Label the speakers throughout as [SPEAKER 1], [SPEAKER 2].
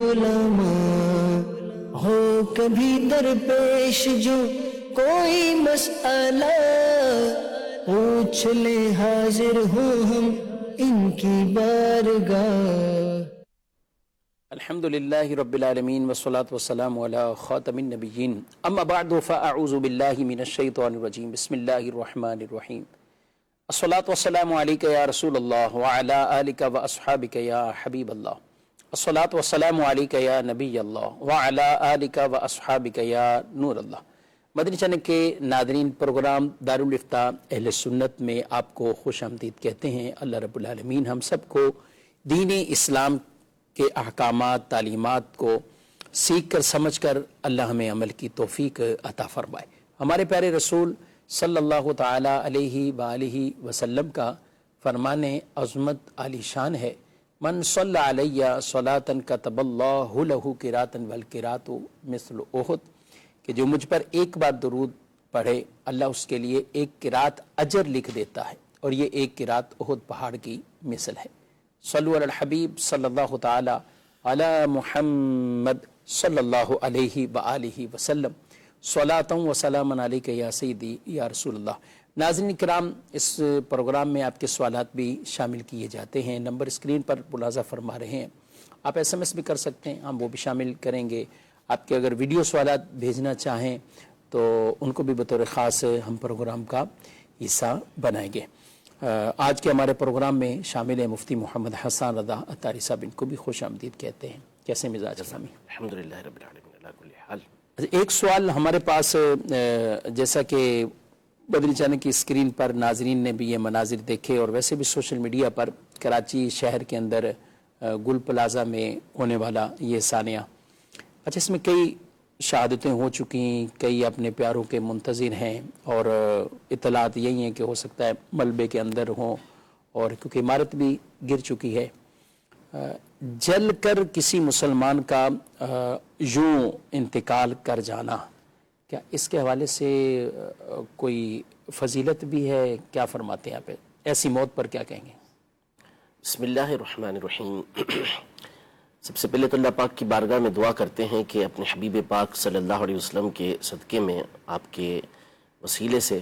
[SPEAKER 1] علماء ہو کبھی درپیش جو کوئی مسئلہ پوچھ لے حاضر ہوں ہم ان کی بارگاہ۔
[SPEAKER 2] الحمدللہ رب العالمین والصلاة والسلام علی خاتم النبیین اما بعد فاعوذ باللہ من الشیطان الرجیم بسم اللہ الرحمن الرحیم الصلاة والسلام علیک یا رسول اللہ وعلی آلک واصحابک یا حبیب اللہ الصلاة والسلام علیک یا نبی اللہ وعلی آلک واصحابک یا نور اللہ۔ مدنی چینل کے ناظرین، پروگرام دارالفتاء اہل سنت میں آپ کو خوش آمدید کہتے ہیں۔ اللہ رب العالمین ہم سب کو دین اسلام کے احکامات، تعلیمات کو سیکھ کر سمجھ کر اللہ ہمیں عمل کی توفیق عطا فرمائے۔ ہمارے پیارے رسول صلی اللہ تعالی علیہ وآلہ وسلم کا فرمان عظمت عالی شان ہے، من صلی علیہ صلاۃ کتب اللہ لہ قراۃ والقراۃ مثل احد، کہ جو مجھ پر ایک بار درود پڑھے اللہ اس کے لیے ایک قرات اجر لکھ دیتا ہے، اور یہ ایک قرات احد پہاڑ کی مثل ہے۔ صلو علی الحبیب صلی اللہ تعالی علی محمد صلی اللہ علیہ وآلہ وسلم، صلاۃ و سلام علیک یا سیدی یا رسول اللہ۔ ناظرین کرام، اس پروگرام میں آپ کے سوالات بھی شامل کیے جاتے ہیں، نمبر اسکرین پر ملاحظہ فرما رہے ہیں، آپ ایس ایم ایس بھی کر سکتے ہیں، ہم وہ بھی شامل کریں گے۔ آپ کے اگر ویڈیو سوالات بھیجنا چاہیں تو ان کو بھی بطور خاص ہم پروگرام کا حصہ بنائیں گے۔ آج کے ہمارے پروگرام میں شامل ہیں مفتی محمد حسان رضا عطاری صاحب، ان کو بھی خوش آمدید کہتے ہیں۔ کیسے مزاج اسلامی؟
[SPEAKER 3] الحمدللہ رب العالمین علی کل حال۔
[SPEAKER 2] ایک سوال ہمارے پاس، جیسا کہ بدری چینل کی اسکرین پر ناظرین نے بھی یہ مناظر دیکھے اور ویسے بھی سوشل میڈیا پر کراچی شہر کے اندر گل پلازا میں ہونے والا یہ ثانیہ، اچھا اس میں کئی شہادتیں ہو چکی، کئی اپنے پیاروں کے منتظر ہیں، اور اطلاعات یہی ہیں کہ ہو سکتا ہے ملبے کے اندر ہوں، اور کیونکہ عمارت بھی گر چکی ہے۔ جل کر کسی مسلمان کا یوں انتقال کر جانا، کیا اس کے حوالے سے کوئی فضیلت بھی ہے؟ کیا فرماتے ہیں آپ ایسی موت پر کیا کہیں گے؟
[SPEAKER 3] بسم اللہ الرحمن الرحیم۔ سب سے پہلے تو اللہ پاک کی بارگاہ میں دعا کرتے ہیں کہ اپنے حبیب پاک صلی اللہ علیہ وسلم کے صدقے میں، آپ کے وسیلے سے،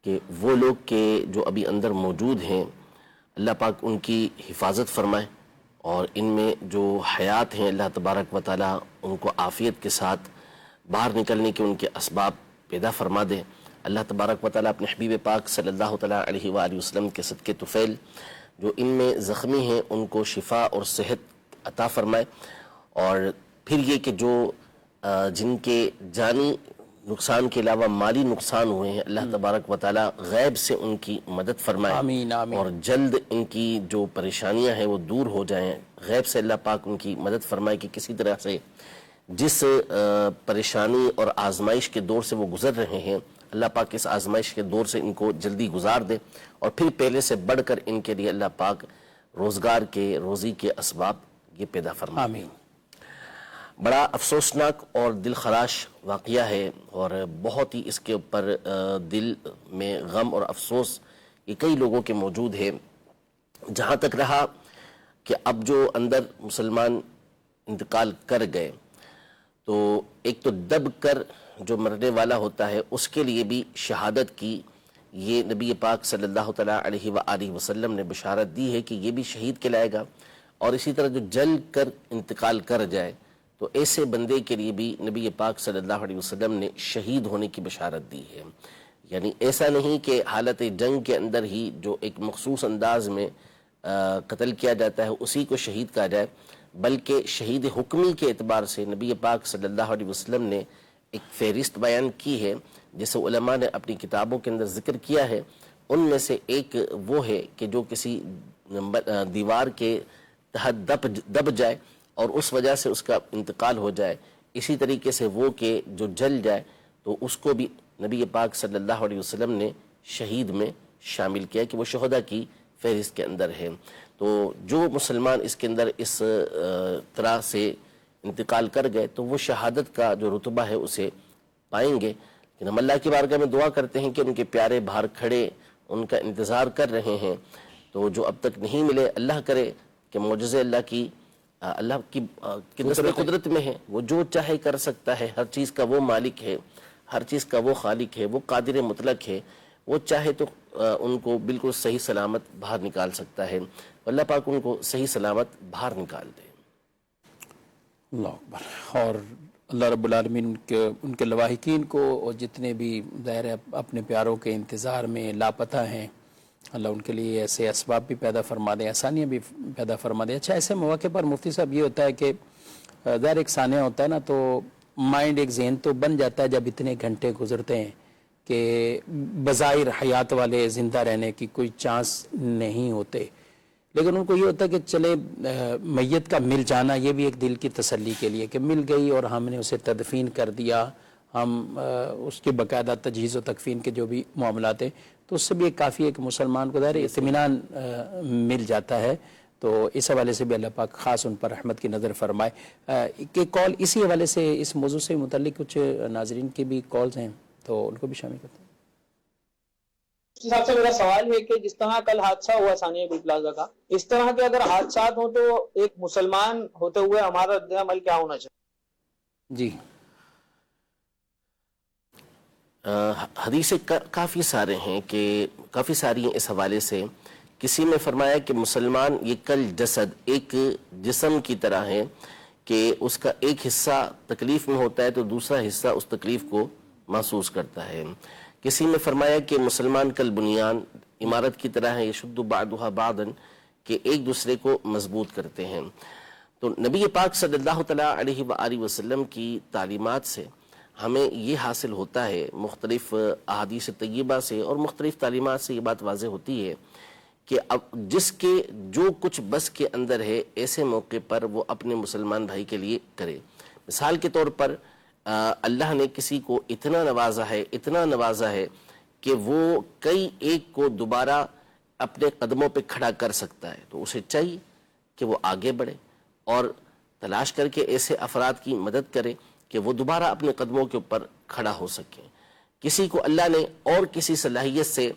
[SPEAKER 3] کہ وہ لوگ کے جو ابھی اندر موجود ہیں اللہ پاک ان کی حفاظت فرمائے، اور ان میں جو حیات ہیں اللہ تبارک و تعالیٰ ان کو عافیت کے ساتھ باہر نکلنے کے ان کے اسباب پیدا فرما دے۔ اللہ تبارک و تعالیٰ اپنے حبیب پاک صلی اللہ تعالیٰ علیہ وآلہ وسلم کے صدقے طفیل جو ان میں زخمی ہیں ان کو شفا اور صحت عطا فرمائے، اور پھر یہ کہ جو جن کے جانی نقصان کے علاوہ مالی نقصان ہوئے ہیں اللہ تبارک و تعالیٰ غیب سے ان کی مدد فرمائے،
[SPEAKER 2] آمین آمین،
[SPEAKER 3] اور جلد ان کی جو پریشانیاں ہیں وہ دور ہو جائیں، غیب سے اللہ پاک ان کی مدد فرمائے کہ کسی طرح سے جس پریشانی اور آزمائش کے دور سے وہ گزر رہے ہیں اللہ پاک اس آزمائش کے دور سے ان کو جلدی گزار دے، اور پھر پہلے سے بڑھ کر ان کے لیے اللہ پاک روزگار کے، روزی کے اسباب یہ پیدا فرمائے۔
[SPEAKER 2] آمین۔
[SPEAKER 3] بڑا افسوسناک اور دل خراش واقعہ ہے، اور بہت ہی اس کے اوپر دل میں غم اور افسوس یہ کئی لوگوں کے موجود ہے۔ جہاں تک رہا کہ اب جو اندر مسلمان انتقال کر گئے تو ایک تو دب کر جو مرنے والا ہوتا ہے اس کے لیے بھی شہادت کی یہ نبی پاک صلی اللہ تعالیٰ علیہ وآلہ وسلم نے بشارت دی ہے کہ یہ بھی شہید کہلائے گا، اور اسی طرح جو جل کر انتقال کر جائے تو ایسے بندے کے لیے بھی نبی پاک صلی اللہ علیہ وسلم نے شہید ہونے کی بشارت دی ہے۔ یعنی ایسا نہیں کہ حالت جنگ کے اندر ہی جو ایک مخصوص انداز میں قتل کیا جاتا ہے اسی کو شہید کہا جائے، بلکہ شہید حکمی کے اعتبار سے نبی پاک صلی اللہ علیہ وسلم نے ایک فہرست بیان کی ہے جسے علماء نے اپنی کتابوں کے اندر ذکر کیا ہے۔ ان میں سے ایک وہ ہے کہ جو کسی دیوار کے تحت دب جائے اور اس وجہ سے اس کا انتقال ہو جائے، اسی طریقے سے وہ کہ جو جل جائے تو اس کو بھی نبی پاک صلی اللہ علیہ وسلم نے شہید میں شامل کیا کہ وہ شہداء کی فہرست کے اندر ہے۔ تو جو مسلمان اس کے اندر اس طرح سے انتقال کر گئے تو وہ شہادت کا جو رتبہ ہے اسے پائیں گے، لیکن ہم اللہ کی بارگاہ میں دعا کرتے ہیں کہ ان کے پیارے باہر کھڑے ان کا انتظار کر رہے ہیں، تو جو اب تک نہیں ملے اللہ کرے کہ معجزے اللہ کی اللہ کی نصب قدرت میں ہے، وہ جو چاہے کر سکتا ہے، ہر چیز کا وہ مالک ہے، ہر چیز کا وہ خالق ہے، وہ قادر مطلق ہے، وہ چاہے تو ان کو بالکل صحیح سلامت باہر نکال سکتا ہے، اللہ پاک ان کو صحیح سلامت باہر نکال دے۔
[SPEAKER 2] اللہ اکبر۔ اور اللہ رب العالمین ان کے لواحقین کو اور جتنے بھی ظاہر ہے اپنے پیاروں کے انتظار میں لاپتہ ہیں، اللہ ان کے لیے ایسے اسباب بھی پیدا فرما دیں، آسانیاں بھی پیدا فرما دیں۔ اچھا، ایسے مواقع پر مفتی صاحب یہ ہوتا ہے کہ ظاہر ایک سانحہ ہوتا ہے نا، تو مائنڈ ایک ذہن تو بن جاتا ہے جب اتنے گھنٹے گزرتے ہیں کہ بظاہر حیات والے زندہ رہنے کی کوئی چانس نہیں ہوتے، لیکن ان کو یہ ہوتا ہے کہ چلے میت کا مل جانا یہ بھی ایک دل کی تسلی کے لیے کہ مل گئی اور ہم نے اسے تدفین کر دیا، ہم اس کی باقاعدہ تجہیز و تکفین کے جو بھی معاملات ہیں، تو اس سے بھی ایک کافی ایک مسلمان کو ظاہر اطمینان مل جاتا ہے۔ تو اس حوالے سے بھی اللہ پاک خاص ان پر رحمت کی نظر فرمائے۔ کہ کال اسی حوالے سے اس موضوع سے متعلق کچھ ناظرین کی بھی کالز ہیں تو ان کو بھی شامل کرتے ہیں۔
[SPEAKER 4] اس حساب سے میرا سوال ہے کہ جس طرح کل حادثہ ہوا ثانیہ بگ پلازا کا، اس طرح کے اگر حادثات ہوں تو ایک مسلمان ہوتے ہوئے ہمارا رد عمل کیا ہونا چاہیے؟
[SPEAKER 2] جی،
[SPEAKER 3] حدیثیں کافی سارے ہیں کہ کافی ساری ہیں اس حوالے سے۔ کسی میں فرمایا کہ مسلمان یہ کل جسد ایک جسم کی طرح ہے کہ اس کا ایک حصہ تکلیف میں ہوتا ہے تو دوسرا حصہ اس تکلیف کو محسوس کرتا ہے۔ کسی میں فرمایا کہ مسلمان کل بنیان عمارت کی طرح ہے، یشد بعضها بعضا، کہ ایک دوسرے کو مضبوط کرتے ہیں۔ تو نبی پاک صلی اللہ تعالیٰ علیہ وآلہ وسلم کی تعلیمات سے ہمیں یہ حاصل ہوتا ہے، مختلف احادیث طیبہ سے اور مختلف تعلیمات سے یہ بات واضح ہوتی ہے کہ اب جس کے جو کچھ بس کے اندر ہے ایسے موقع پر وہ اپنے مسلمان بھائی کے لیے کرے۔ مثال کے طور پر اللہ نے کسی کو اتنا نوازا ہے کہ وہ کئی ایک کو دوبارہ اپنے قدموں پہ کھڑا کر سکتا ہے، تو اسے چاہیے کہ وہ آگے بڑھے اور تلاش کر کے ایسے افراد کی مدد کرے کہ وہ دوبارہ اپنے قدموں کے اوپر کھڑا ہو سکیں۔ کسی کو اللہ نے اور کسی صلاحیت سے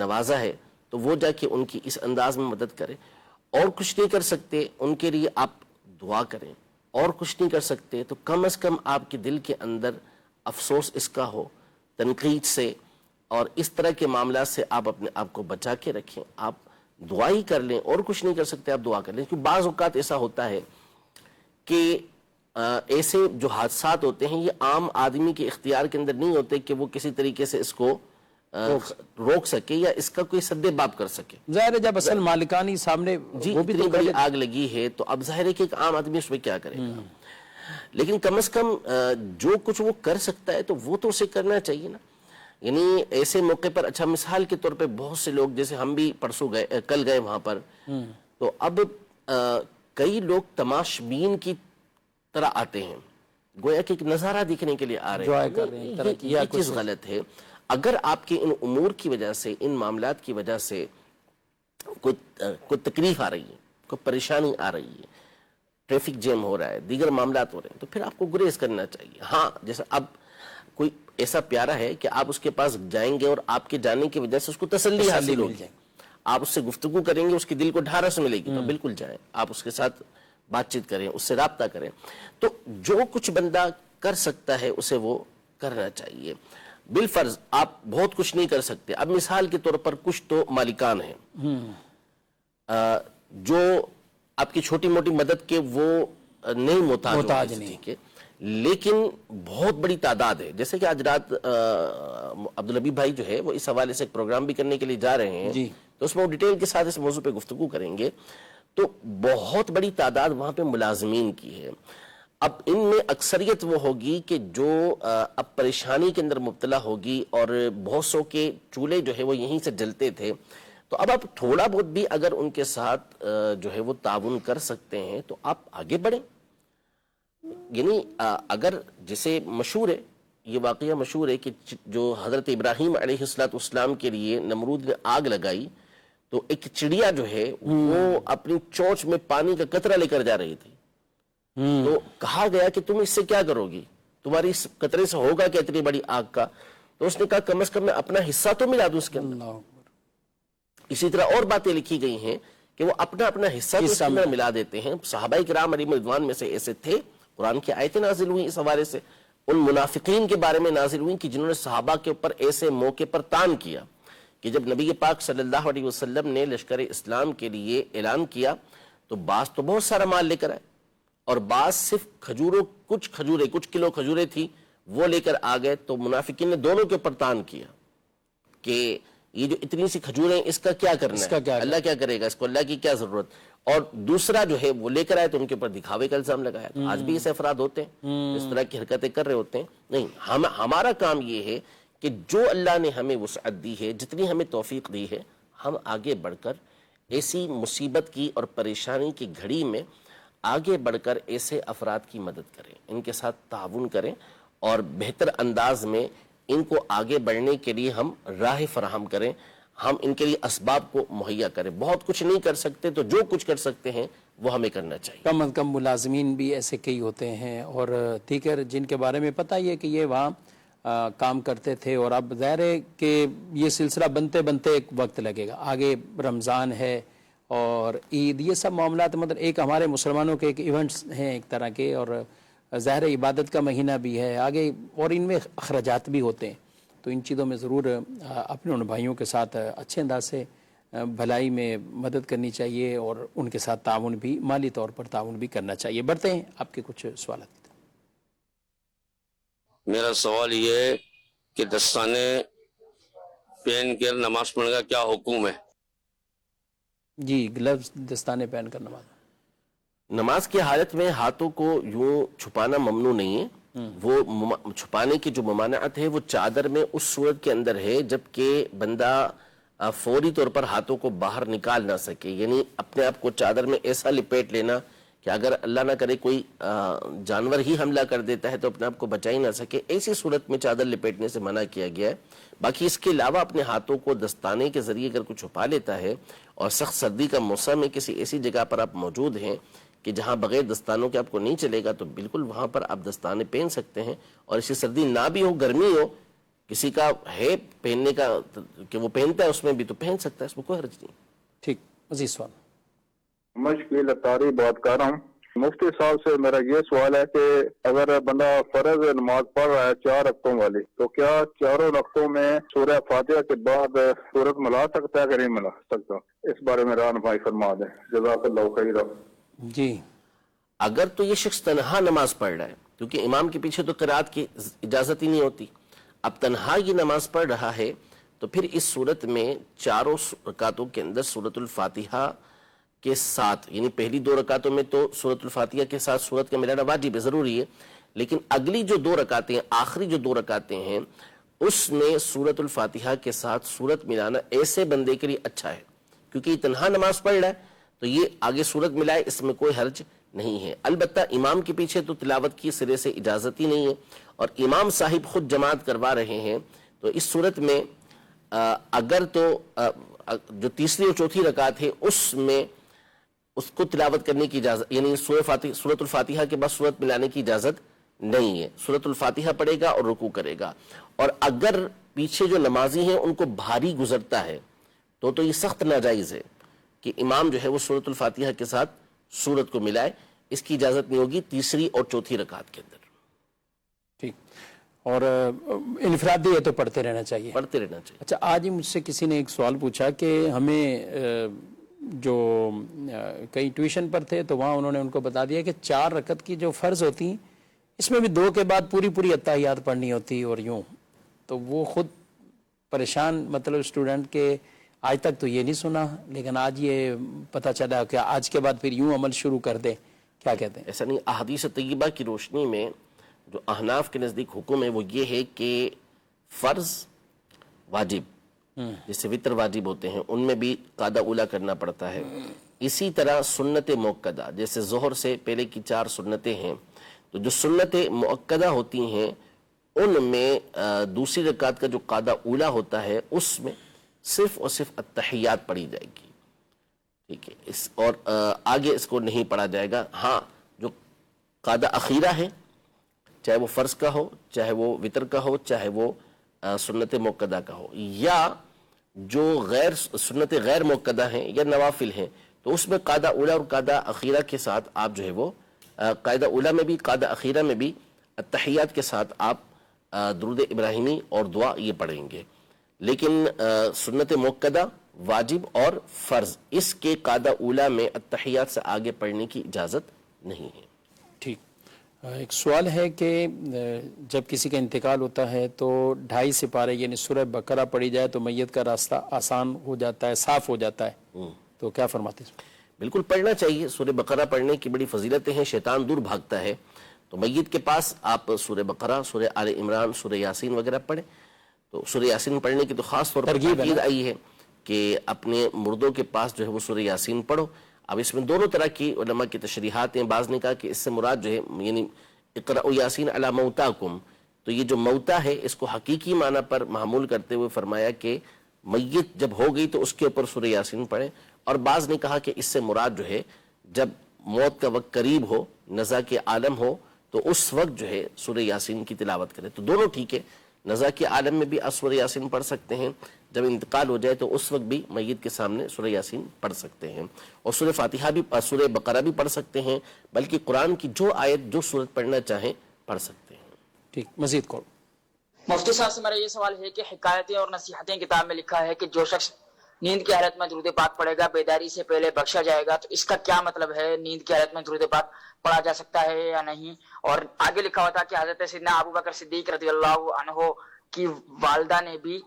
[SPEAKER 3] نوازا ہے تو وہ جا کے ان کی اس انداز میں مدد کرے، اور کچھ نہیں کر سکتے ان کے لیے آپ دعا کریں، اور کچھ نہیں کر سکتے تو کم از کم آپ کے دل کے اندر افسوس اس کا ہو، تنقید سے اور اس طرح کے معاملات سے آپ اپنے آپ کو بچا کے رکھیں، آپ دعا ہی کر لیں، اور کچھ نہیں کر سکتے آپ دعا کر لیں۔ کیونکہ بعض اوقات ایسا ہوتا ہے کہ ایسے جو حادثات ہوتے ہیں یہ عام آدمی کے اختیار کے اندر نہیں ہوتے کہ وہ کسی طریقے سے اس کو روک سکے یا اس کا کوئی سد باب کر سکے۔
[SPEAKER 2] ظاہر ہے جب اصل مالکانی سامنے
[SPEAKER 3] جی، اتنی بڑی آگ لگی ہے تو اب ظاہر ہے کہ ایک عام آدمی اس میں کیا کرے گا، لیکن کم از کم جو کچھ وہ کر سکتا ہے تو وہ تو اسے کرنا چاہیے نا۔ یعنی ایسے موقع پر، اچھا مثال کے طور پہ بہت سے لوگ، جیسے ہم بھی کل گئے وہاں پر، تو اب کئی لوگ تماشبین کی طرح آتے ہیں، گویا کہ ایک نظارہ دیکھنے کے لیے آ رہے ہیں۔ یہ چیز غلط ہے۔ اگر آپ کے ان امور کی وجہ سے، ان معاملات کی وجہ سے کوئی تکلیف آ رہی ہے، کوئی پریشانی آ رہی ہے، ٹریفک جیم ہو رہا ہے، دیگر معاملات ہو رہے ہیں، تو پھر آپ کو گریز کرنا چاہیے۔ ہاں، جیسا اب کوئی ایسا پیارا ہے کہ آپ اس کے پاس جائیں گے اور آپ کے جانے کی وجہ سے اس کو تسلی حاصل ہوگی، آپ اس سے گفتگو کریں گے، اس کے دل کو ڈھارس ملے گی، تو بالکل جائیں، آپ اس کے ساتھ بات چیت کریں، اس سے رابطہ کریں۔ تو جو کچھ بندہ کر سکتا ہے اسے وہ کرنا چاہیے۔ بالفرض آپ بہت کچھ نہیں کر سکتے، اب مثال کے طور پر کچھ تو مالکان ہیں جو آپ کی چھوٹی موٹی مدد کے وہ نہیں محتاج نہیں کے، لیکن بہت بڑی تعداد ہے۔ جیسے کہ آج رات عبدالحبیب بھائی جو ہے وہ اس حوالے سے ایک پروگرام بھی کرنے کے لیے جا رہے ہیں، تو اس میں وہ ڈیٹیل کے ساتھ اس موضوع پہ گفتگو کریں گے۔ تو بہت بڑی تعداد وہاں پہ ملازمین کی ہے۔ اب ان میں اکثریت وہ ہوگی کہ جو اب پریشانی کے اندر مبتلا ہوگی، اور بہت سو کے چولہے جو ہے وہ یہیں سے جلتے تھے، تو اب آپ تھوڑا بہت بھی اگر ان کے ساتھ جو ہے وہ تعاون کر سکتے ہیں تو آپ آگے بڑھیں۔ یعنی اگر جسے مشہور ہے، یہ واقعہ مشہور ہے کہ جو حضرت ابراہیم علیہ السلام کے لیے نمرود نے آگ لگائی، تو ایک چڑیا جو ہے وہ اپنی چونچ میں پانی کا قطرہ لے کر جا رہی تھی، تو کہا گیا کہ تم اس سے کیا کرو گی، تمہاری اس قطرے سے ہوگا کہ اتنی بڑی آگ کا؟ تو اس نے کہا کم از کم میں اپنا حصہ تو ملا دوں اس کے اندر۔ اسی طرح اور باتیں لکھی گئی ہیں کہ وہ اپنا اپنا حصہ تو اس کے اندر ملا دیتے ہیں. صحابہ کرام علیہم رضوان میں سے ایسے تھے، قرآن کی آیتیں نازل ہوئی اس حوالے سے، ان منافقین کے بارے میں نازل ہوئی کہ جنہوں نے صحابہ کے اوپر ایسے موقع پر تان کیا کہ جب نبی پاک صلی اللہ علیہ وسلم نے لشکر اسلام کے لیے اعلان کیا تو بعض تو بہت سارا مال لے کر آئے اور بعض صرف کچھ کلو کھجوریں تھی وہ لے کر آ گئے. تو منافقین نے دونوں کے اوپر تان کیا کہ یہ جو اتنی سی کھجوریں اس کا کیا کرنا ہے، اللہ کیا کرے گا، اس کو اللہ کی کیا ضرورت. اور دوسرا جو ہے وہ لے کر آئے تو ان کے اوپر دکھاوے کا الزام لگایا. آج بھی ایسے افراد ہوتے ہیں اس طرح کی حرکتیں کر رہے ہوتے ہیں. نہیں، ہمارا کام یہ ہے کہ جو اللہ نے ہمیں وسعت دی ہے، جتنی ہمیں توفیق دی ہے، ہم آگے بڑھ کر ایسی مصیبت کی اور پریشانی کی گھڑی میں آگے بڑھ کر ایسے افراد کی مدد کریں، ان کے ساتھ تعاون کریں اور بہتر انداز میں ان کو آگے بڑھنے کے لیے ہم راہ فراہم کریں، ہم ان کے لیے اسباب کو مہیا کریں. بہت کچھ نہیں کر سکتے تو جو کچھ کر سکتے ہیں وہ ہمیں کرنا چاہیے.
[SPEAKER 2] کم از کم ملازمین بھی ایسے کئی ہوتے ہیں اور دیگر جن کے بارے میں پتہ ہی ہے کہ یہ وہاں کام کرتے تھے، اور اب ظاہر ہے کہ یہ سلسلہ بنتے بنتے ایک وقت لگے گا. آگے رمضان ہے اور عید، یہ سب معاملات مطلب ایک ہمارے مسلمانوں کے ایک ایونٹس ہیں ایک طرح کے، اور ظاہر عبادت کا مہینہ بھی ہے آگے، اور ان میں اخراجات بھی ہوتے ہیں. تو ان چیزوں میں ضرور اپنے ان بھائیوں کے ساتھ اچھے انداز سے بھلائی میں مدد کرنی چاہیے اور ان کے ساتھ تعاون بھی، مالی طور پر تعاون بھی کرنا چاہیے. بڑھتے ہیں آپ کے کچھ سوالات.
[SPEAKER 5] میرا سوال یہ ہے کہ دستانے پہن کر نماز پڑھنے کا کیا حکم ہے؟
[SPEAKER 2] جی، گلوز دستانے پہن کر
[SPEAKER 3] نماز کی حالت میں ہاتھوں کو یوں چھپانا ممنوع نہیں ہے. وہ چھپانے کی جو ممانعت ہے وہ چادر میں اس صورت کے اندر ہے جبکہ بندہ فوری طور پر ہاتھوں کو باہر نکال نہ سکے، یعنی اپنے آپ کو چادر میں ایسا لپیٹ لینا کہ اگر اللہ نہ کرے کوئی جانور ہی حملہ کر دیتا ہے تو اپنے آپ کو بچا ہی نہ سکے، ایسی صورت میں چادر لپیٹنے سے منع کیا گیا ہے. باقی اس کے علاوہ اپنے ہاتھوں کو دستانے کے ذریعے اگر کوئی چھپا لیتا ہے اور سخت سردی کا موسم ہے، کسی ایسی جگہ پر آپ موجود ہیں کہ جہاں بغیر دستانوں کے آپ کو نہیں چلے گا، تو بالکل وہاں پر آپ دستانے پہن سکتے ہیں. اور اسی سردی نہ بھی ہو، گرمی ہو، کسی کا ہے پہننے کا کہ وہ پہنتا ہے، اس میں بھی تو پہن سکتا ہے، اس میں کوئی حرج نہیں.
[SPEAKER 2] ٹھیک. عزیز سوال.
[SPEAKER 6] مشکل اتاری بات کر رہا ہوں. مفتی صاحب سے میرا یہ سوال ہے کہ اگر بندہ فرض نماز پڑھ رہا ہے 4 رکعتوں والی، تو کیا چاروں رکعتوں میں سورہ فاتحہ کے بعد سورت ملا سکتا ہے کہ نہیں ملا سکتا؟ اس بارے میں رہنمائی فرما دیں، جزاک اللہ خیر.
[SPEAKER 2] جی،
[SPEAKER 3] اگر تو یہ شخص تنہا نماز پڑھ رہا ہے، کیونکہ امام کے پیچھے تو قرات کی اجازت ہی نہیں ہوتی، اب تنہا یہ نماز پڑھ رہا ہے تو پھر اس صورت میں چاروں رکعتوں کے اندر سورۃ الفاتحہ کے ساتھ، یعنی پہلی 2 رکعتوں میں تو سورۃ الفاتحہ کے ساتھ سورت کا ملانا واجب ہے، ضروری ہے، لیکن اگلی جو 2 رکعتیں، آخری جو 2 رکعتیں ہیں، اس میں سورۃ الفاتحہ کے ساتھ سورت ملانا ایسے بندے کے لیے اچھا ہے، کیونکہ یہ تنہا نماز پڑھ رہا ہے تو یہ آگے سورت ملائے، اس میں کوئی حرج نہیں ہے. البتہ امام کے پیچھے تو تلاوت کی سرے سے اجازت ہی نہیں ہے، اور امام صاحب خود جماعت کروا رہے ہیں، تو اس صورت میں اگر تو جو تیسری اور چوتھی رکعت ہے اس میں اس کو تلاوت کرنے کی اجازت، یعنی سورۃ الفاتحہ کے بعد سورت ملانے کی اجازت نہیں ہے. سورۃ الفاتحہ پڑھے گا اور رکوع کرے گا. اور اگر پیچھے جو نمازی ہیں ان کو بھاری گزرتا ہے تو یہ سخت ناجائز ہے کہ امام جو ہے وہ سورۃ الفاتحہ کے ساتھ سورت کو ملائے، اس کی اجازت نہیں ہوگی تیسری اور چوتھی رکعت کے اندر.
[SPEAKER 2] ٹھیک. اور انفرادی ہے تو پڑھتے رہنا چاہیے. اچھا، آج ہی مجھ سے کسی نے ایک سوال پوچھا کہ ہمیں جو کئی ٹیوشن پر تھے تو وہاں انہوں نے ان کو بتا دیا کہ 4 رکعت کی جو فرض ہوتی ہیں اس میں بھی 2 کے بعد پوری اتحیات پڑھنی ہوتی اور یوں، تو وہ خود پریشان، مطلب اسٹوڈنٹ کے آج تک تو یہ نہیں سنا، لیکن آج یہ پتہ چلا کہ آج کے بعد پھر یوں عمل شروع کر دے. کیا کہتے ہیں؟
[SPEAKER 3] ایسا نہیں، احادیث طیبہ کی روشنی میں جو احناف کے نزدیک حکم ہے وہ یہ ہے کہ فرض واجب جیسے وتر واجب ہوتے ہیں ان میں بھی قاعدہ اولا کرنا پڑتا ہے. اسی طرح سنت مؤکدہ جیسے ظہر سے پہلے کی 4 سنتیں ہیں، تو جو سنت مؤکدہ ہوتی ہیں ان میں دوسری رکعت کا جو قاعدہ اولا ہوتا ہے اس میں صرف اور صرف التحیات پڑھی جائے گی. ٹھیک ہے، اور آگے اس کو نہیں پڑھا جائے گا. ہاں، جو قاعدہ اخیرہ ہے چاہے وہ فرض کا ہو، چاہے وہ وتر کا ہو، چاہے وہ سنت مؤکدہ کا ہو، یا جو سنت غیر مؤکدہ ہیں یا نوافل ہیں، تو اس میں قاعدہ اولا اور قاعدہ اخیرہ کے ساتھ آپ جو ہے وہ قاعدہ اولا میں بھی قاعدہ اخیرہ میں بھی التحیات کے ساتھ آپ درود ابراہیمی اور دعا یہ پڑھیں گے. لیکن سنت موقدہ، واجب اور فرض، اس کے قاعدہ اولا میں التحیات سے آگے پڑھنے کی اجازت نہیں ہے.
[SPEAKER 2] ٹھیک. ایک سوال ہے کہ جب کسی کا انتقال ہوتا ہے تو 2.5 سپارے یعنی سورہ بقرہ پڑھی جائے تو میت کا راستہ آسان ہو جاتا ہے، صاف ہو جاتا ہے، تو کیا فرماتے ہیں؟
[SPEAKER 3] بالکل پڑھنا چاہیے. سورہ بقرہ پڑھنے کی بڑی فضیلتیں ہیں، شیطان دور بھاگتا ہے. تو میت کے پاس آپ سورہ بقرہ، سورہ آل عمران، سورہ یاسین وغیرہ پڑھیں. تو سورہ یاسین پڑھنے کی تو خاص طور پر تاکید آئی ہے کہ اپنے مردوں کے پاس جو ہے وہ سورہ یاسین پڑھو. اب اس میں دونوں طرح کی علماء کی تشریحات ہیں. بعض نے کہا کہ اس سے مراد جو ہے یعنی اقرأوا یاسین علی موتاکم، تو یہ جو موتا ہے اس کو حقیقی معنی پر محمول کرتے ہوئے فرمایا کہ میت جب ہو گئی تو اس کے اوپر سورہ یاسین پڑھیں. اور بعض نے کہا کہ اس سے مراد جو ہے جب موت کا وقت قریب ہو، نزا کے عالم ہو، تو اس وقت جو ہے سورہ یاسین کی تلاوت کرے. تو دونوں ٹھیک ہے. نزا کے عالم میں بھی آپ سورہ یاسین پڑھ سکتے ہیں، جب انتقال ہو جائے تو اس وقت بھی میت کے سامنے سورہ یاسین پڑھ سکتے ہیں. اور سورہ فاتحہ بھی، سورہ بقرہ بھی پڑھ سکتے ہیں، بلکہ قرآن کی جو آیت جو سورت پڑھنا چاہیں پڑھ سکتے ہیں.
[SPEAKER 2] ٹھیک. مزید کال.
[SPEAKER 7] مفتی صاحب سے میرا یہ سوال ہے کہ حکایتیں اور نصیحتیں کتاب میں لکھا ہے کہ جو شخص نیند کی حالت میں درود پاک پڑھے گا بیداری سے پہلے بخشا جائے گا، تو اس کا کیا مطلب ہے؟ نیند کی حالت میں درود پاک پڑھا جا سکتا ہے یا نہیں؟ اور آگے لکھا ہوا تھا کہ حضرت سیدنا ابو بکر صدیق رضی اللہ عنہ کی والدہ نے بھی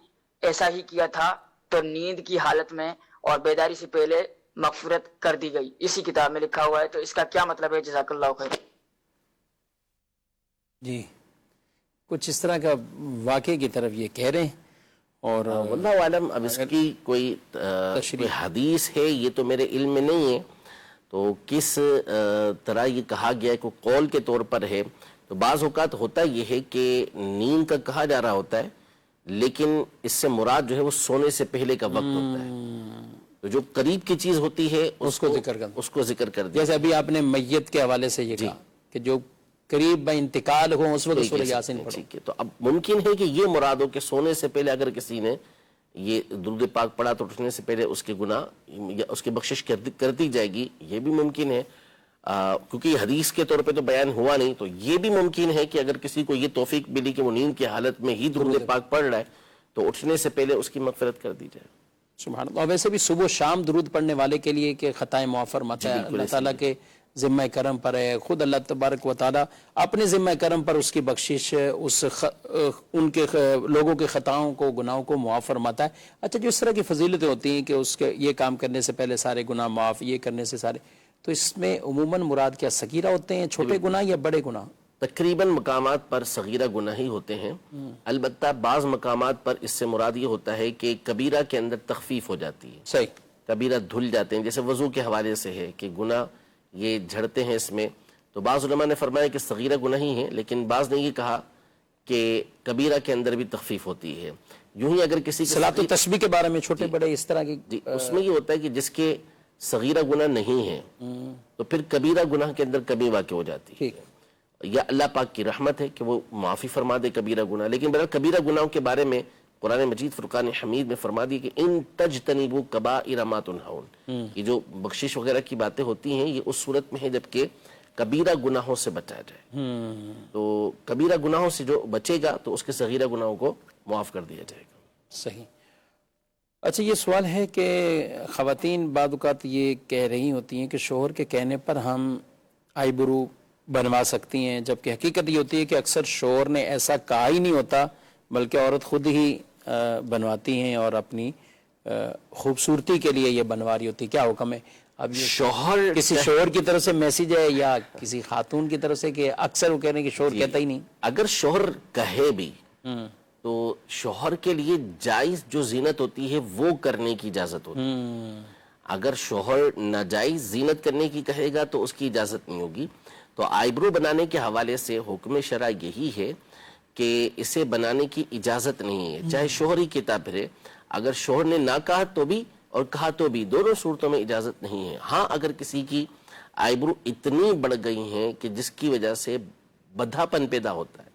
[SPEAKER 7] ایسا ہی کیا تھا، تو نیند کی حالت میں اور بیداری سے پہلے مغفرت کر دی گئی. اسی کتاب میں لکھا ہوا ہے، تو اس کا کیا مطلب ہے؟ جزاک اللہ خیر.
[SPEAKER 2] جی کچھ اس طرح کا واقعے کی طرف یہ کہہ رہے ہیں. اور
[SPEAKER 3] واللہ عالم اب اس کی کوئی حدیث ہے یہ تو میرے علم میں نہیں ہے، تو کس طرح یہ کہا گیا ہے، کوئی قول کے طور پر ہے. تو بعض اوقات ہوتا یہ ہے کہ نیند کا کہا جا رہا ہوتا ہے لیکن اس سے مراد جو ہے وہ سونے سے پہلے کا وقت ہوتا ہے. تو جو قریب کی چیز ہوتی ہے اس کو ذکر کر دیا.
[SPEAKER 2] جیسے ابھی آپ نے میت کے حوالے سے یہ کہا کہ جو قریب با انتقال ہو اس وقت سورہ یاسین پڑھو.
[SPEAKER 3] ٹھیک ہے. تو اب ممکن ہے کہ یہ مراد ہو کہ سونے سے پہلے اگر کسی نے یہ درود پاک پڑھا تو اٹھنے سے پہلے اس کے گناہ یا اس کی بخشش کر دی جائے گی. یہ بھی ممکن ہے کیونکہ یہ حدیث کے طور پہ تو بیان ہوا نہیں. تو یہ بھی ممکن ہے کہ اگر کسی کو یہ توفیق ملی کہ وہ نیند کی حالت میں ہی درود پاک پڑھ رہا ہے تو اٹھنے سے پہلے اس کی مغفرت کر دی جائے.
[SPEAKER 2] سبحان اللہ. اور ویسے بھی صبح و شام درود پڑھنے والے کے لیے کہ خطائیں معاف فرماتا ہے. اللہ تعالیٰ کے ذمہ کرم پر ہے. خود اللہ تبارک و تعالیٰ اپنے ذمہ کرم پر اس کی بخشش ان کے لوگوں کے خطاؤں کو، گناہوں کو معاف فرماتا ہے. اچھا جو اس طرح کی فضیلتیں ہوتی ہیں کہ اس کے یہ کام کرنے سے پہلے سارے گناہ معاف، یہ کرنے سے سارے، تو اس میں عموماً مراد کیا صغیرہ ہوتے ہیں، چھوٹے گناہ یا بڑے گناہ؟
[SPEAKER 3] تقریباً مقامات پر صغیرہ گناہ ہی ہوتے ہیں. البتہ بعض مقامات پر اس سے مراد یہ ہوتا ہے کہ کبیرہ کے اندر تخفیف ہو جاتی ہے.
[SPEAKER 2] صحیح.
[SPEAKER 3] کبیرہ دھل جاتے ہیں. جیسے وضو کے حوالے سے ہے کہ گناہ یہ جھڑتے ہیں اس میں، تو بعض علماء نے فرمایا کہ صغیرہ گناہ ہی ہیں، لیکن بعض نے یہ کہا کہ کبیرہ کے اندر بھی تخفیف ہوتی ہے. یوں ہی اگر کسی
[SPEAKER 2] صلاۃ و تسبیح کے بارے میں چھوٹے بڑے اس طرح کی
[SPEAKER 3] اس میں یہ ہوتا ہے کہ جس کے صغیرہ گناہ نہیں ہے تو پھر کبیرہ گناہ کے اندر کمی واقع ہو جاتی ہے. یا اللہ پاک کی رحمت ہے کہ وہ معافی فرما دے کبیرہ گناہ. لیکن بہرحال کبیرہ گناہوں کے بارے میں قرآن مجید فرقان حمید میں فرما دی کہ ان تجتنبوا کبائر ما تنہون. یہ جو بخشش وغیرہ کی باتیں ہوتی ہیں یہ اس صورت میں ہے جبکہ کبیرہ گناہوں سے بچا جائے. تو کبیرہ گناہوں سے جو بچے گا تو اس کے صغیرہ گناہوں کو معاف کر دیا جائے گا.
[SPEAKER 2] صحیح. اچھا یہ سوال ہے کہ خواتین بعض اوقات یہ کہہ رہی ہوتی ہیں کہ شوہر کے کہنے پر ہم آئی برو بنوا سکتی ہیں، جبکہ حقیقت یہ ہوتی ہے کہ اکثر شوہر نے ایسا کہا ہی نہیں ہوتا بلکہ عورت خود ہی بنواتی ہیں اور اپنی خوبصورتی کے لیے یہ بنوا رہی ہوتی. کیا حکم ہے؟ اب یہ
[SPEAKER 3] شوہر
[SPEAKER 2] کسی شوہر کی طرف سے میسیج ہے یا کسی خاتون کی طرف سے کہ اکثر وہ کہہ رہے ہیں کہ شوہر کہتا ہی نہیں؟
[SPEAKER 3] اگر شوہر کہے بھی تو شوہر کے لیے جائز جو زینت ہوتی ہے وہ کرنے کی اجازت ہوتی ہے. اگر شوہر ناجائز زینت کرنے کی کہے گا تو اس کی اجازت نہیں ہوگی. تو آئیبرو بنانے کے حوالے سے حکم شرع یہی ہے کہ اسے بنانے کی اجازت نہیں ہے، چاہے شوہر ہی کہتا پھرے. اگر شوہر نے نہ کہا تو بھی اور کہا تو بھی، دونوں صورتوں میں اجازت نہیں ہے. ہاں اگر کسی کی آئیبرو اتنی بڑھ گئی ہیں کہ جس کی وجہ سے بدھا پن پیدا ہوتا ہے،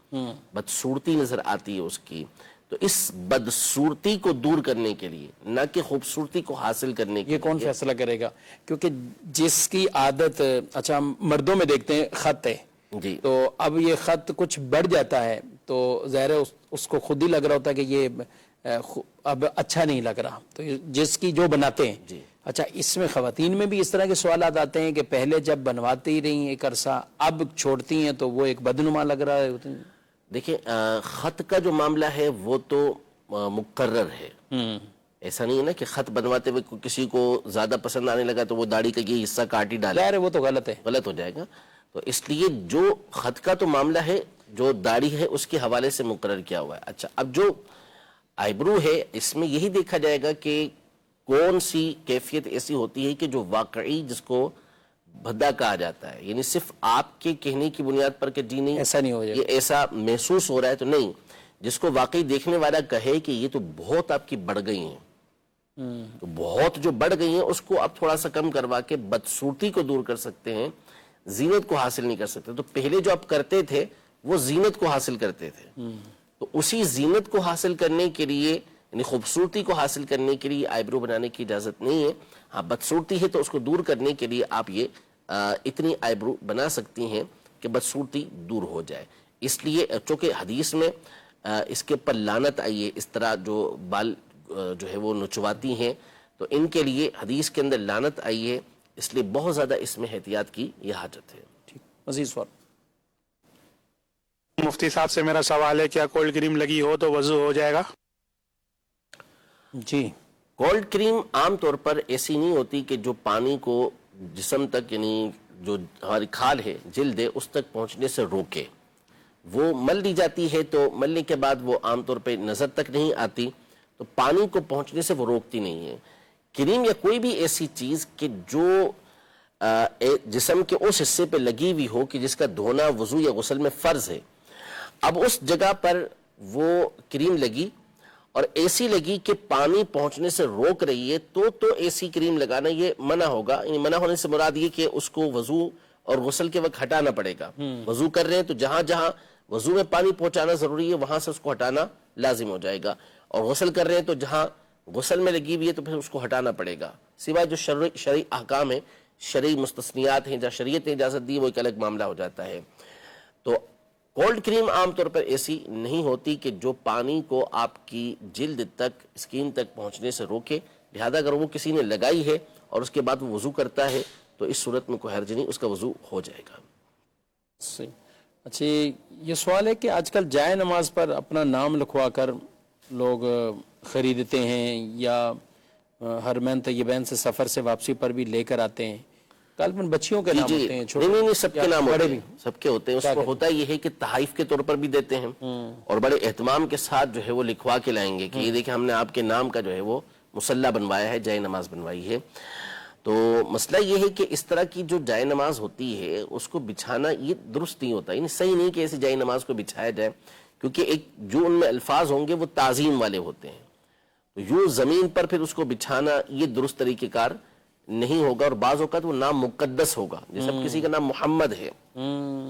[SPEAKER 3] بدصورتی نظر آتی ہے اس کی، تو اس بدصورتی کو دور کرنے کے لیے، نہ کہ خوبصورتی کو حاصل کرنے کے لیے،
[SPEAKER 2] یہ کون فیصلہ کرے گا؟ کیونکہ جس کی عادت، اچھا ہم مردوں میں دیکھتے ہیں خط ہے
[SPEAKER 3] جی،
[SPEAKER 2] تو اب یہ خط کچھ بڑھ جاتا ہے تو ظاہر ہے اس کو خود ہی لگ رہا ہوتا ہے کہ یہ اب اچھا نہیں لگ رہا، تو جس کی جو بناتے ہیں
[SPEAKER 3] جی۔
[SPEAKER 2] اچھا اس میں خواتین میں بھی اس طرح کے سوالات آتے ہیں کہ پہلے جب بنواتے ہی رہی ایک عرصہ، اب چھوڑتی ہیں تو وہ ایک بدنما لگ رہا ہے؟
[SPEAKER 3] دیکھیں خط کا جو معاملہ ہے وہ تو مقرر ہے، ایسا نہیں ہے نا کہ خط بنواتے ہوئے کسی کو زیادہ پسند آنے لگا تو وہ داڑھی کا یہ حصہ کاٹ ہی ڈالے،
[SPEAKER 2] ظاہر ہے وہ تو غلط ہے،
[SPEAKER 3] غلط ہو جائے گا۔ تو اس لیے جو خط کا تو معاملہ ہے، جو داڑھی ہے اس کے حوالے سے مقرر کیا ہوا ہے۔ اچھا اب جو آئیبرو ہے اس میں یہی دیکھا جائے گا کہ کون سی کیفیت ایسی ہوتی ہے کہ جو واقعی جس کو بھدا کہا جاتا ہے، یعنی صرف آپ کے کہنے کی بنیاد پر کہ جی نہیں
[SPEAKER 2] ایسا نہیں ہو جائے،
[SPEAKER 3] یہ ایسا محسوس ہو رہا ہے، تو نہیں، جس کو واقعی دیکھنے والا کہے کہ یہ تو بہت آپ کی بڑھ گئی ہیں، تو بہت جو بڑھ گئی ہیں اس کو آپ تھوڑا سا کم کروا کے بدصورتی کو دور کر سکتے ہیں، زینت کو حاصل نہیں کر سکتے۔ تو پہلے جو آپ کرتے تھے وہ زینت کو حاصل کرتے تھے، تو اسی زینت کو حاصل کرنے کے لیے، یعنی خوبصورتی کو حاصل کرنے کے لیے آئیبرو بنانے کی اجازت نہیں ہے۔ ہاں بدصورتی ہے تو اس کو دور کرنے کے لیے آپ یہ اتنی آئیبرو بنا سکتی ہیں کہ بدصورتی دور ہو جائے۔ اس لیے چونکہ حدیث میں اس کے پر لعنت آئی ہے، اس طرح جو بال جو ہے وہ نچواتی ہیں، تو ان کے لیے حدیث کے اندر لعنت آئی ہے، اس لیے بہت زیادہ اس میں احتیاط کی یہ حاجت ہے۔
[SPEAKER 2] مزید سوال؟
[SPEAKER 8] مفتی صاحب سے میرا سوال ہے، کیا کولڈ کریم لگی ہو تو وضو ہو جائے گا؟
[SPEAKER 2] جی،
[SPEAKER 3] کولڈ کریم عام طور پر ایسی نہیں ہوتی کہ جو پانی کو جسم تک، یعنی جو ہماری کھال ہے، جلد ہے، اس تک پہنچنے سے روکے۔ وہ مل لی جاتی ہے تو ملنے کے بعد وہ عام طور پہ نظر تک نہیں آتی، تو پانی کو پہنچنے سے وہ روکتی نہیں ہے۔ کریم یا کوئی بھی ایسی چیز کہ جو جسم کے اس حصے پہ لگی ہوئی ہو کہ جس کا دھونا وضو یا غسل میں فرض ہے، اب اس جگہ پر وہ کریم لگی اور ایسی لگی کہ پانی پہنچنے سے روک رہی ہے، تو ایسی کریم لگانا یہ منع ہوگا۔ یعنی منع ہونے سے مراد یہ کہ اس کو وضو اور غسل کے وقت ہٹانا پڑے گا۔ وضو کر رہے ہیں تو جہاں جہاں وضو میں پانی پہنچانا ضروری ہے وہاں سے اس کو ہٹانا لازم ہو جائے گا، اور غسل کر رہے ہیں تو جہاں غسل میں لگی ہوئی ہے تو پھر اس کو ہٹانا پڑے گا، سوائے جو شرعی احکام ہیں، شرعی مستثنیات ہیں، جہاں شریعت نے اجازت دی وہ ایک الگ معاملہ ہو جاتا ہے۔ تو کولڈ کریم عام طور پر ایسی نہیں ہوتی کہ جو پانی کو آپ کی جلد تک، اسکین تک پہنچنے سے روکے، لہذا اگر وہ کسی نے لگائی ہے اور اس کے بعد وہ وضو کرتا ہے تو اس صورت میں کوئی حرج نہیں، اس کا وضو ہو جائے گا۔
[SPEAKER 2] صحیح۔ اچھا یہ سوال ہے کہ آج کل جائے نماز پر اپنا نام لکھوا کر لوگ خریدتے ہیں، یا حرمین طیبین سے سفر سے واپسی پر بھی لے کر آتے ہیں، غالباً بچیوں کے نام ہوتے ہیں،
[SPEAKER 3] نہیں سب کے نام ہوتے ہیں، سب کے ہوتے ہیں۔ اس کو ہوتا یہ ہے کہ تحائف کے طور پر بھی دیتے ہیں، اور بڑے اہتمام کے ساتھ جو ہے وہ لکھوا کے لائیں گے کہ یہ دیکھیں ہم نے آپ کے نام کا جو ہے وہ مصلی بنوایا ہے، جائے نماز بنوائی ہے۔ تو مسئلہ یہ ہے کہ اس طرح کی جو جائے نماز ہوتی ہے اس کو بچھانا یہ درست نہیں ہوتا، یعنی صحیح نہیں کہ ایسی جائے نماز کو بچھایا جائے، کیونکہ ایک جو ان میں الفاظ ہوں گے وہ تعظیم والے ہوتے ہیں، تو یوں زمین پر پھر اس کو بچھانا یہ درست طریقہ کار نہیں ہوگا، اور بعض اوقات وہ نام مقدس ہوگا، جیسے کسی کا نام محمد ہے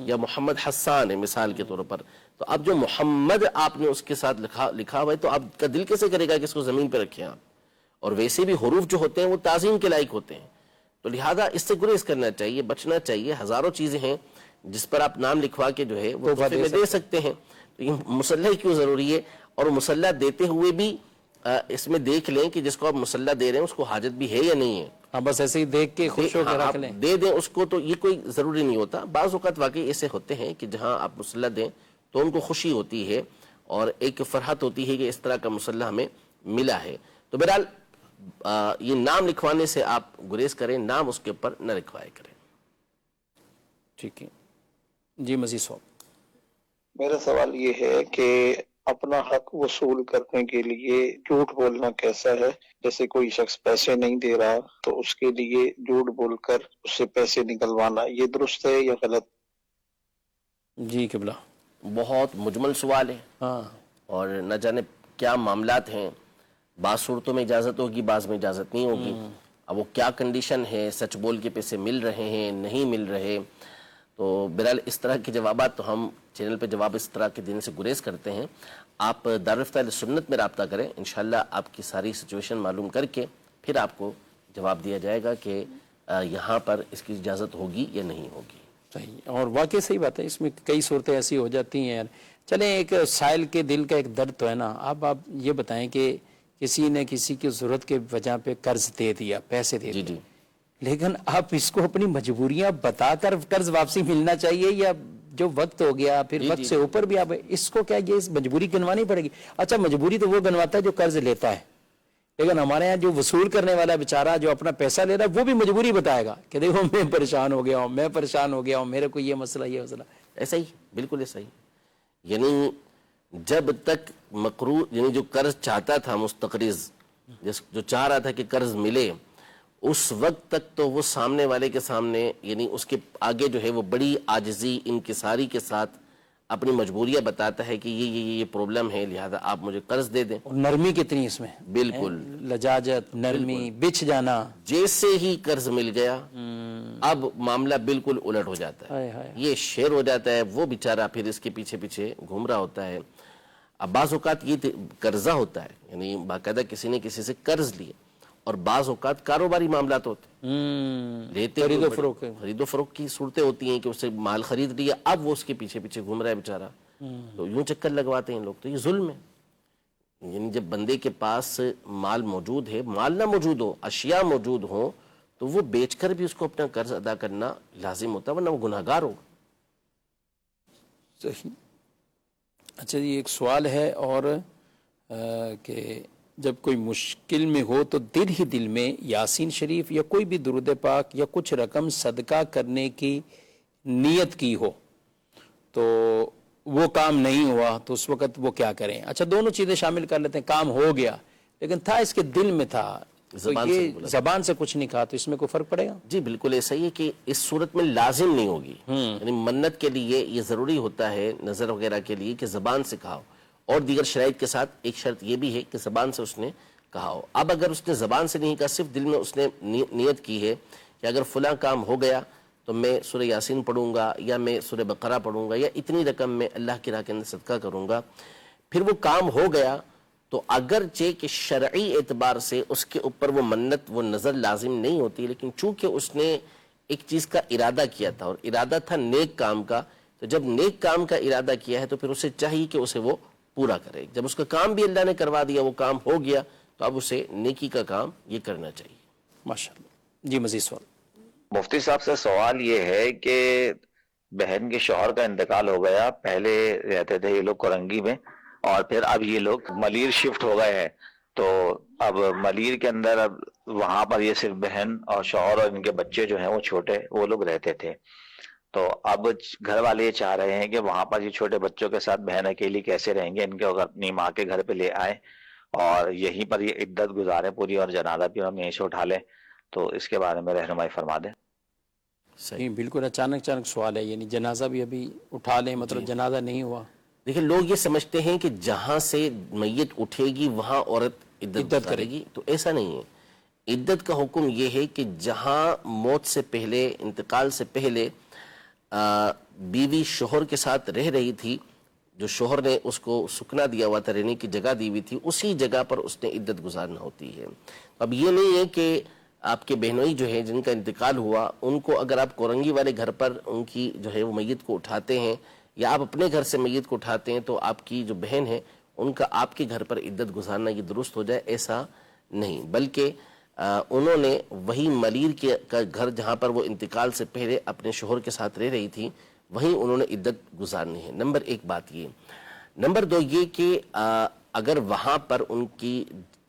[SPEAKER 3] یا محمد حسان ہے مثال کے طور پر، تو اب جو محمد آپ نے اس کے ساتھ لکھا ہوا ہے تو آپ کا دل کیسے کرے گا کہ اس کو زمین پہ رکھیں آپ؟ اور ویسے بھی حروف جو ہوتے ہیں وہ تعظیم کے لائق ہوتے ہیں، تو لہذا اس سے گریز کرنا چاہیے، بچنا چاہیے۔ ہزاروں چیزیں ہیں جس پر آپ نام لکھوا کے جو ہے وہ تحفے میں دے سکتے ہیں، تو یہ مسلح کیوں ضروری ہے؟ اور مسلح دیتے ہوئے بھی اس میں دیکھ لیں کہ جس کو آپ مسلح دے رہے ہیں اس کو حاجت بھی ہے یا نہیں ہے،
[SPEAKER 2] ہاں بس ایسے ہی دیکھ کے خوش ہو کے رکھ لیں،
[SPEAKER 3] دے دیں اس کو، تو یہ کوئی ضروری نہیں ہوتا۔ بعض اوقات واقعی ایسے ہوتے ہیں کہ جہاں آپ مسلح دیں تو ان کو خوشی ہوتی ہے اور ایک فرحت ہوتی ہے کہ اس طرح کا مسلح ہمیں ملا ہے۔ تو بہرحال یہ نام لکھوانے سے آپ گریز کریں، نام اس کے اوپر نہ لکھوائے کریں۔
[SPEAKER 2] ٹھیک ہے جی، مزید سوال؟
[SPEAKER 9] میرا سوال یہ ہے کہ اپنا حق وصول کرنے کے لیے جھوٹ بولنا کیسا ہے؟ جیسے کوئی شخص پیسے نہیں دے رہا تو اس کے لیے جھوٹ بول کر اس سے پیسے نکلوانا، یہ درست ہے یا غلط؟
[SPEAKER 2] جی قبلہ،
[SPEAKER 3] بہت مجمل سوال ہے،
[SPEAKER 2] ہاں،
[SPEAKER 3] اور نہ جانے کیا معاملات ہیں، بعض صورتوں میں اجازت ہوگی، بعض میں اجازت نہیں ہوگی۔ اب وہ کیا کنڈیشن ہے، سچ بول کے پیسے مل رہے ہیں نہیں مل رہے، تو بہرحال اس طرح کے جوابات تو ہم چینل پہ جواب اس طرح کے دینے سے گریز کرتے ہیں. آپ دارالفتہ اہل سنت میں رابطہ کریں, انشاءاللہ آپ کی ساری سچویشن معلوم کر کے پھر آپ کو جواب دیا جائے گا کہ یہاں پر اس کی اجازت ہوگی یا نہیں ہوگی.
[SPEAKER 2] صحیح, اور واقعی صحیح بات ہے, اس میں کئی صورتیں ایسی ہو جاتی ہیں یار. چلیں ایک سائل کے دل کا ایک درد تو ہے نا. اب آپ یہ بتائیں کہ کسی نے کسی کی ضرورت کے وجہ پہ قرض دے دیا, پیسے دے دیے, لیکن آپ اس کو اپنی مجبوریاں بتا کر قرض واپسی ملنا چاہیے, یا جو وقت ہو گیا پھر وقت سے اوپر بھی آپ اس کو کیا یہ مجبوری گنوانی پڑے گی؟ اچھا مجبوری تو وہ گنواتا ہے جو قرض لیتا ہے, لیکن ہمارے ہاں جو وصول کرنے والا بیچارہ جو اپنا پیسہ لے رہا ہے وہ بھی مجبوری بتائے گا کہ دیکھو میں پریشان ہو گیا ہوں, میں پریشان ہو گیا ہوں, میرے کو یہ مسئلہ یہ مسئلہ.
[SPEAKER 3] ایسا ہی, بالکل ایسا ہی. یعنی جب تک مقروض یعنی جو قرض چاہتا تھا مستقرض, جو چاہ رہا تھا کہ قرض ملے, اس وقت تک تو وہ سامنے والے کے سامنے یعنی اس کے آگے جو ہے وہ بڑی عاجزی انکساری کے ساتھ اپنی مجبوریاں بتاتا ہے کہ یہ پرابلم ہے, لہذا آپ مجھے قرض دے دیں.
[SPEAKER 2] اور نرمی کتنی اس میں,
[SPEAKER 3] بالکل
[SPEAKER 2] لجاجت, نرمی, بچ جانا.
[SPEAKER 3] جیسے ہی قرض مل گیا اب معاملہ بالکل الٹ ہو جاتا ہے, یہ شیر ہو جاتا ہے, وہ بیچارہ پھر اس کے پیچھے پیچھے گھوم رہا ہوتا ہے. اب بعض اوقات یہ قرضہ ہوتا ہے, یعنی باقاعدہ کسی نے کسی سے قرض لیے, اور بعض اوقات کاروباری معاملات ہوتے ہیں, خرید و فروخت کی صورتیں ہوتی ہیں کہ اس سے مال خرید لیا, اب وہ اس کے پیچھے پیچھے گھوم رہا ہے بیچارہ, تو یوں چکر لگواتے ہیں لوگ. تو یہ ظلم ہے. یعنی جب بندے کے پاس مال موجود ہے, مال نہ موجود ہو, اشیاء موجود ہوں, تو وہ بیچ کر بھی اس کو اپنا قرض ادا کرنا لازم ہوتا ہے, ورنہ وہ گناہگار ہوگا.
[SPEAKER 2] صحیح. اچھا جی, ایک سوال ہے اور کہ جب کوئی مشکل میں ہو تو دل ہی دل میں یاسین شریف یا کوئی بھی درود پاک یا کچھ رقم صدقہ کرنے کی نیت کی ہو تو وہ کام نہیں ہوا, تو اس وقت وہ کیا کریں؟ اچھا دونوں چیزیں شامل کر لیتے ہیں, کام ہو گیا لیکن تھا اس کے دل میں تھا, زبان سے کچھ نہیں کہا, تو اس میں کوئی فرق پڑے گا؟
[SPEAKER 3] جی بالکل ایسا ہی ہے کہ اس صورت میں لازم نہیں ہوگی. یعنی منت کے لیے یہ ضروری ہوتا ہے, نظر وغیرہ کے لیے, کہ زبان سے کہا ہو, اور دیگر شرائط کے ساتھ ایک شرط یہ بھی ہے کہ زبان سے اس نے کہا ہو. اب اگر اس نے زبان سے نہیں کہا, صرف دل میں اس نے نیت کی ہے کہ اگر فلاں کام ہو گیا تو میں سورہ یاسین پڑھوں گا, یا میں سورہ بقرہ پڑھوں گا, یا اتنی رقم میں اللہ کی راہ کے اندر صدقہ کروں گا, پھر وہ کام ہو گیا, تو اگرچہ کہ شرعی اعتبار سے اس کے اوپر وہ منت وہ نظر لازم نہیں ہوتی, لیکن چونکہ اس نے ایک چیز کا ارادہ کیا تھا, اور ارادہ تھا نیک کام کا, تو جب نیک کام کا ارادہ کیا ہے تو پھر اسے چاہیے کہ اسے وہ پورا کرے. جب اس کا کام بھی اللہ نے کروا دیا, وہ کام ہو گیا, تو اب اسے نیکی کا کام یہ کرنا چاہیے.
[SPEAKER 2] ماشاءاللہ. جی مزید سوال.
[SPEAKER 10] مفتی صاحب سے سوال یہ ہے کہ بہن کے شوہر کا انتقال ہو گیا, پہلے رہتے تھے یہ لوگ کورنگی میں, اور پھر اب یہ لوگ ملیر شفٹ ہو گئے ہیں, تو اب ملیر کے اندر اب وہاں پر یہ صرف بہن اور شوہر اور ان کے بچے جو ہیں وہ چھوٹے وہ لوگ رہتے تھے. تو اب گھر والے یہ چاہ رہے ہیں کہ وہاں پر یہ چھوٹے بچوں کے ساتھ بہن اکیلی کیسے رہیں گے, ان کے اگر اپنی ماں کے گھر پہ لے آئیں اور یہیں پر یہ عدت گزاریں پوری, اور جنازہ بھی ہم یہیں سے اٹھا لیں, تو اس کے بارے میں رہنمائی فرما دیں.
[SPEAKER 2] صحیح, بالکل اچانک سوال ہے, یعنی جنازہ بھی ابھی اٹھا لیں, مطلب جنازہ نہیں ہوا.
[SPEAKER 3] دیکھیں لوگ یہ سمجھتے ہیں کہ جہاں سے میت اٹھے گی وہاں عورت عدت کرے گی, تو ایسا نہیں ہے. عدت کا حکم یہ ہے کہ جہاں موت سے پہلے, انتقال سے پہلے بیوی شوہر کے ساتھ رہ رہی تھی, جو شوہر نے اس کو سکنا دیا ہوا تھا, رہنے کی جگہ دی ہوئی تھی, اسی جگہ پر اس نے عدت گزارنا ہوتی ہے. اب یہ نہیں ہے کہ آپ کے بہنوئی جو ہے جن کا انتقال ہوا, ان کو اگر آپ کورنگی والے گھر پر ان کی جو ہے وہ میت کو اٹھاتے ہیں, یا آپ اپنے گھر سے میت کو اٹھاتے ہیں, تو آپ کی جو بہن ہے ان کا آپ کے گھر پر عدت گزارنا یہ درست ہو جائے, ایسا نہیں. بلکہ انہوں نے وہی ملیر کے گھر جہاں پر وہ انتقال سے پہلے اپنے شوہر کے ساتھ رہ رہی تھی, وہیں انہوں نے عدت گزارنی ہے. نمبر ایک بات یہ. نمبر دو یہ کہ اگر وہاں پر ان کی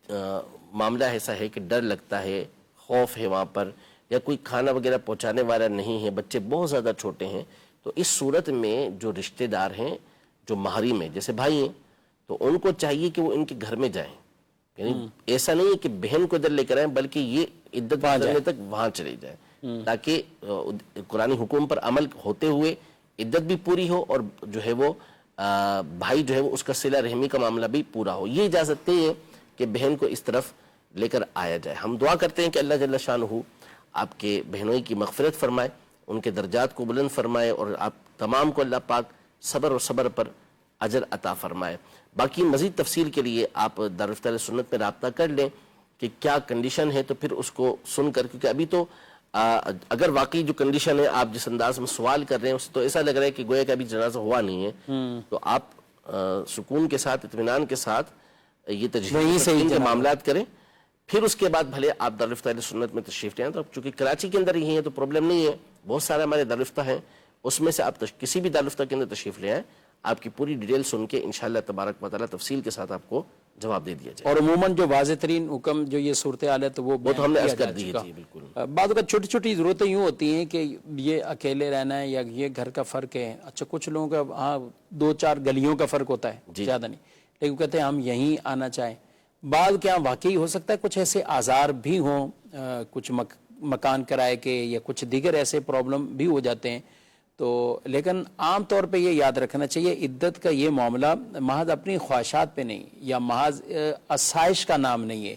[SPEAKER 3] معاملہ ایسا ہے کہ ڈر لگتا ہے, خوف ہے وہاں پر, یا کوئی کھانا وغیرہ پہنچانے والا نہیں ہے, بچے بہت زیادہ چھوٹے ہیں, تو اس صورت میں جو رشتہ دار ہیں, جو محرم ہیں, جیسے بھائی ہیں, تو ان کو چاہیے کہ وہ ان کے گھر میں جائیں. یعنی ایسا نہیں ہے کہ بہن کو ادھر لے کر آئیں, بلکہ یہ عدت گزرنے تک وہاں چلے جائیں, تاکہ قرآنی حکم پر عمل ہوتے ہوئے عدت بھی پوری ہو, اور جو ہے وہ بھائی جو ہے وہ اس کا صلہ رحمی کا معاملہ بھی پورا ہو. یہ اجازت نہیں ہے کہ بہن کو اس طرف لے کر آیا جائے. ہم دعا کرتے ہیں کہ اللہ جل شانہ آپ کے بہنوئی کی مغفرت فرمائے, ان کے درجات کو بلند فرمائے اور آپ تمام کو اللہ پاک صبر اور صبر پر اجر عطا فرمائے. باقی مزید تفصیل کے لیے آپ دارالفتہ اہل سنت میں رابطہ کر لیں کہ کیا کنڈیشن ہے، تو پھر اس کو سن کر، کیونکہ ابھی تو اگر واقعی جو کنڈیشن ہے آپ جس انداز میں سوال کر رہے ہیں اس تو ایسا لگ رہا ہے کہ گویا کہ ابھی جنازہ ہوا نہیں ہے، تو آپ سکون کے ساتھ، اطمینان کے ساتھ یہ تجہیز کے معاملات کریں، پھر اس کے بعد بھلے آپ دارالفتہ اہل سنت میں تشریف لے آئیں. تو چونکہ کراچی کے اندر ہی ہیں تو پرابلم نہیں ہے، بہت سارے ہمارے دارالفتہ ہیں، اس میں سے آپ کسی بھی دارالفتہ کے اندر تشریف لے آئیں، آپ کی پوری ڈیٹیل سن کے انشاءاللہ تبارک و تعالیٰ تفصیل کے ساتھ آپ کو جواب دے دیا جائے.
[SPEAKER 2] اور عموماً جو واضح ترین حکم جو یہ صورتحال ہے تو وہ
[SPEAKER 3] تو ہم نے عرض کر دی ہے. جی بالکل.
[SPEAKER 2] بعض اوقات چھوٹی چھوٹی ضرورتیں یوں ہوتی ہیں کہ یہ اکیلے رہنا ہے یا یہ گھر کا فرق ہے. اچھا کچھ لوگوں کا ہاں 2-4 گلیوں کا فرق ہوتا ہے، زیادہ نہیں، لیکن کہتے ہیں ہم یہیں آنا چاہیں. بعض کیا واقعی ہو سکتا ہے کچھ ایسے آزار بھی ہوں، کچھ مکان کرائے کے یا کچھ دیگر ایسے پرابلم بھی ہو جاتے ہیں. تو لیکن عام طور پہ یہ یاد رکھنا چاہیے عدت کا یہ معاملہ محض اپنی خواہشات پہ نہیں یا محض آسائش کا نام نہیں ہے.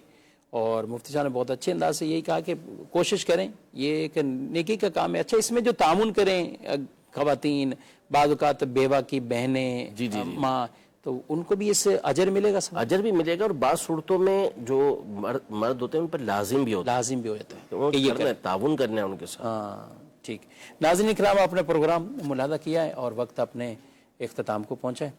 [SPEAKER 2] اور مفتی صاحب نے بہت اچھے انداز سے یہی کہا کہ کوشش کریں، یہ ایک نیکی کا کام ہے. اچھا اس میں جو تعاون کریں خواتین، بعض اوقات بیوہ کی بہنیں، ماں، تو ان کو بھی اس سے اجر ملے گا.
[SPEAKER 3] اجر بھی ملے گا، اور بعض صورتوں میں جو مرد ہوتے ہیں ان پر لازم بھی ہوتا ہے یہ تعاون کرنا ہے ان کے ساتھ.
[SPEAKER 2] ہاں ٹھیک. ناظرین کرام، آپ نے پروگرام ملاحظہ کیا ہے اور وقت اپنے اختتام کو پہنچا ہے.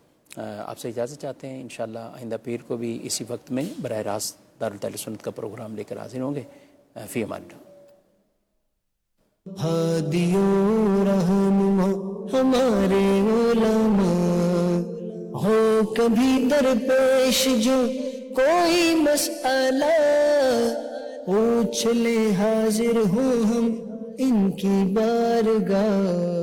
[SPEAKER 2] آپ سے اجازت چاہتے ہیں، انشاءاللہ آئندہ پیر کو بھی اسی وقت میں براہ راست دارالفتہ اہل سنت کا پروگرام لے کر حاضر ہوں گے. فی امان اللہ.
[SPEAKER 1] ہادیوں رہنما ہمارے علماء، ہو کبھی درپیش جو کوئی مسئلہ، پوچھ لے حاضر ہوں ہم ان کی بارگاہ.